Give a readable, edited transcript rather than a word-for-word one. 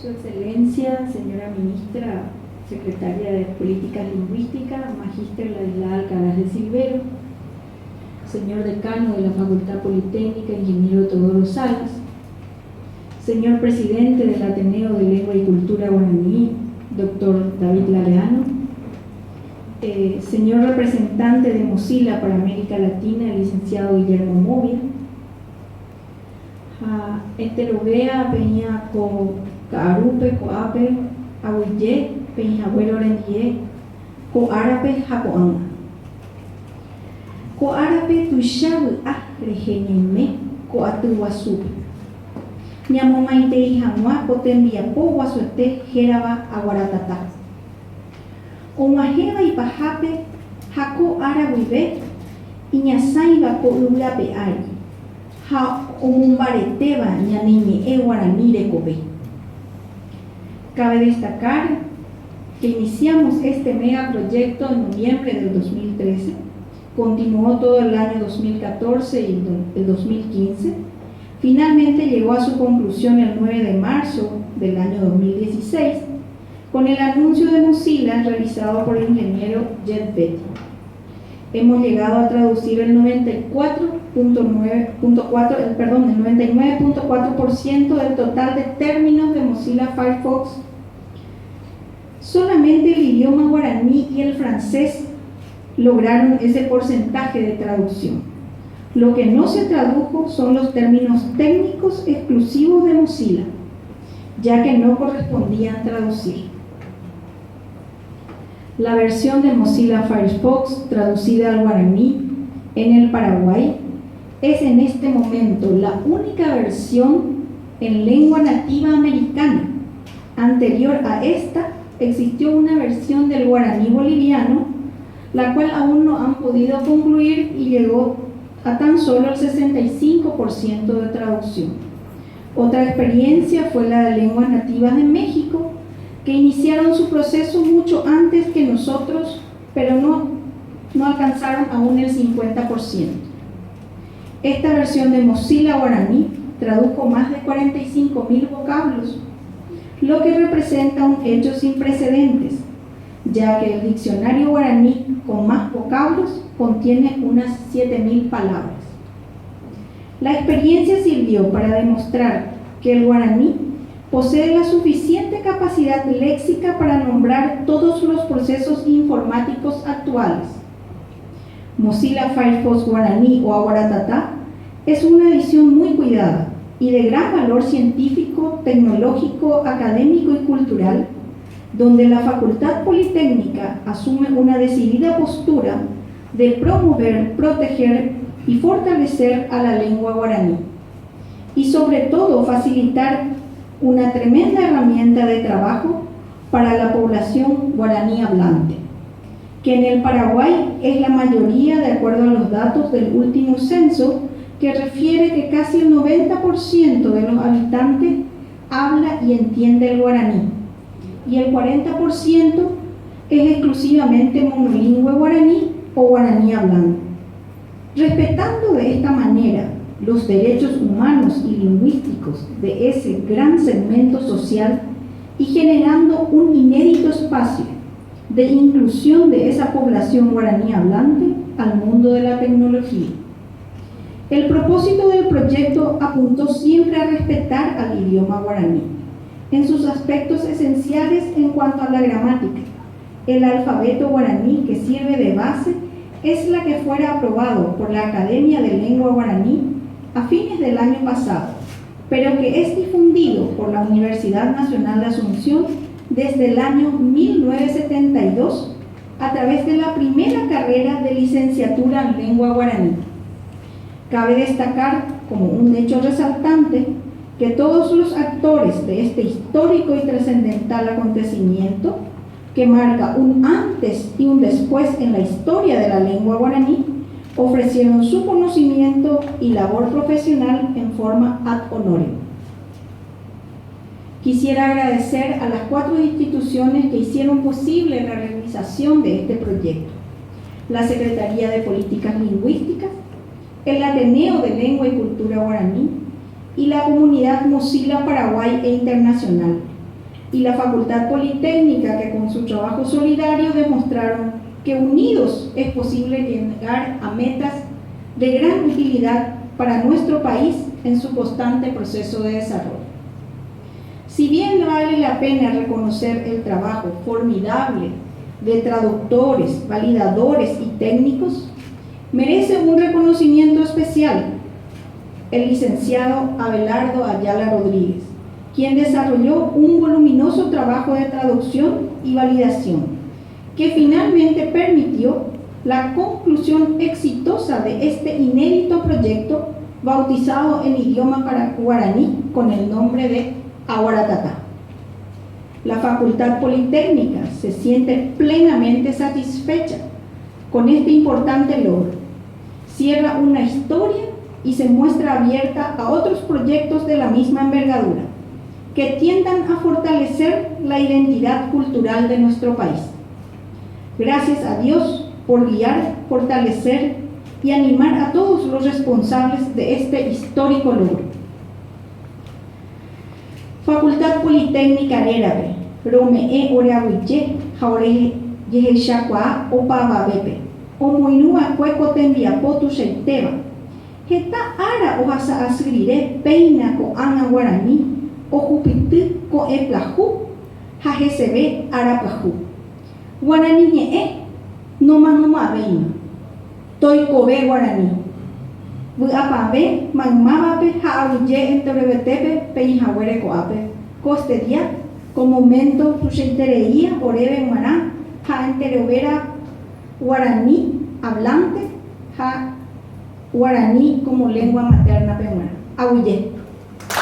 Su Excelencia, señora Ministra, Secretaria de Políticas Lingüísticas, Magíster Ladislas Alcaraz de Silvero, señor Decano de la Facultad Politécnica, Ingeniero Teodoro Salas, señor Presidente del Ateneo de Lengua y Cultura Guaraní, doctor David Lareano, señor representante de Mozilla para América Latina, el licenciado Guillermo Movia, Enterovea Peña Co Caarupe Coape Aguille Peña Abuelo Rendie Coarape Jacoanga Coarape Tuishabu Regenime Coatuasupe Ñamomaite Ijanua Cotembiapo Guasuete Jeraba Aguaratata Omajeva y Pajape Jaco Araguibe Iñasaiba Coulape Ari Ha Omumbareteba Ñanimi Guaraní Kobe. Cabe destacar que iniciamos este megaproyecto en noviembre del 2013, continuó todo el año 2014 y el 2015, finalmente llegó a su conclusión el 9 de marzo del año 2016 con el anuncio de Mozilla realizado por el ingeniero Jet Betty. Hemos llegado a traducir el 99.4% del total de términos de Mozilla Firefox. Solamente el idioma guaraní y el francés lograron ese porcentaje de traducción. Lo que no se tradujo son los términos técnicos exclusivos de Mozilla, ya que no correspondían traducir. La versión de Mozilla Firefox traducida al guaraní en el Paraguay es en este momento la única versión en lengua nativa americana. Anterior a esta existió una versión del guaraní boliviano, la cual aún no han podido concluir y llegó a tan solo el 65% de traducción. Otra experiencia fue la de lenguas nativas de México, que iniciaron su proceso mucho antes que nosotros, pero no alcanzaron aún el 50%. Esta versión de Mozilla Guaraní tradujo más de 45.000 vocablos, lo que representa un hecho sin precedentes, ya que el diccionario guaraní con más vocablos contiene unas 7.000 palabras. La experiencia sirvió para demostrar que el guaraní posee la suficiente capacidad léxica para nombrar todos los procesos informáticos actuales. Mozilla Firefox Guaraní o Aguaratata es una edición muy cuidada y de gran valor científico, tecnológico, académico y cultural, donde la Facultad Politécnica asume una decidida postura de promover, proteger y fortalecer a la lengua guaraní y sobre todo facilitar una tremenda herramienta de trabajo para la población guaraní hablante, que en el Paraguay es la mayoría de acuerdo a los datos del último censo, que refiere que casi el 90% de los habitantes habla y entiende el guaraní, y el 40% es exclusivamente monolingüe guaraní o guaraní hablante. Respetando de esta manera los derechos humanos y lingüísticos de ese gran segmento social y generando un inédito espacio de inclusión de esa población guaraní hablante al mundo de la tecnología. El propósito del proyecto apuntó siempre a respetar al idioma guaraní en sus aspectos esenciales en cuanto a la gramática. El alfabeto guaraní que sirve de base es la que fuera aprobado por la Academia de Lengua Guaraní a fines del año pasado, pero que es difundido por la Universidad Nacional de Asunción desde el año 1972 a través de la primera carrera de licenciatura en lengua guaraní. Cabe destacar como un hecho resaltante que todos los actores de este histórico y trascendental acontecimiento, que marca un antes y un después en la historia de la lengua guaraní, ofrecieron su conocimiento y labor profesional en forma ad honorem. Quisiera agradecer a las 4 instituciones que hicieron posible la realización de este proyecto: la Secretaría de Políticas Lingüísticas, el Ateneo de Lengua y Cultura Guaraní y la comunidad Mozilla Paraguay e Internacional, y la Facultad Politécnica, que con su trabajo solidario demostraron que unidos es posible llegar a metas de gran utilidad para nuestro país en su constante proceso de desarrollo. Si bien vale la pena reconocer el trabajo formidable de traductores, validadores y técnicos, merece un reconocimiento especial el licenciado Abelardo Ayala Rodríguez, quien desarrolló un voluminoso trabajo de traducción y validación, que finalmente permitió la conclusión exitosa de este inédito proyecto bautizado en idioma guaraní con el nombre de Aguaratatá. La Facultad Politécnica se siente plenamente satisfecha con este importante logro. Cierra una historia y se muestra abierta a otros proyectos de la misma envergadura, que tiendan a fortalecer la identidad cultural de nuestro país. Gracias a Dios por guiar, fortalecer y animar a todos los responsables de este histórico logro. Facultad Politécnica Arerabe, Rome'e Oreaguiye, Jaore Yeheshakua Opavabepe, Omoinua Cueco Tembiapotu Sheiteba, Heta Ara Ohasa Asgrire, Peina Ko Ana Guarani, Ojupiti Ko Eplahu, Jajesebe Arapahu. Guarani Ñe'e, Noma Beina, Toikobe Guarani. Vuapabe, Magmabape, Jaaguye Entorebetepe, Peñahuere Coape, Costedia, como momento Tuxentereía, Orebe Guará, Ja Enterovera Guaraní hablante, Ja Guaraní como lengua materna peruana. Aguye.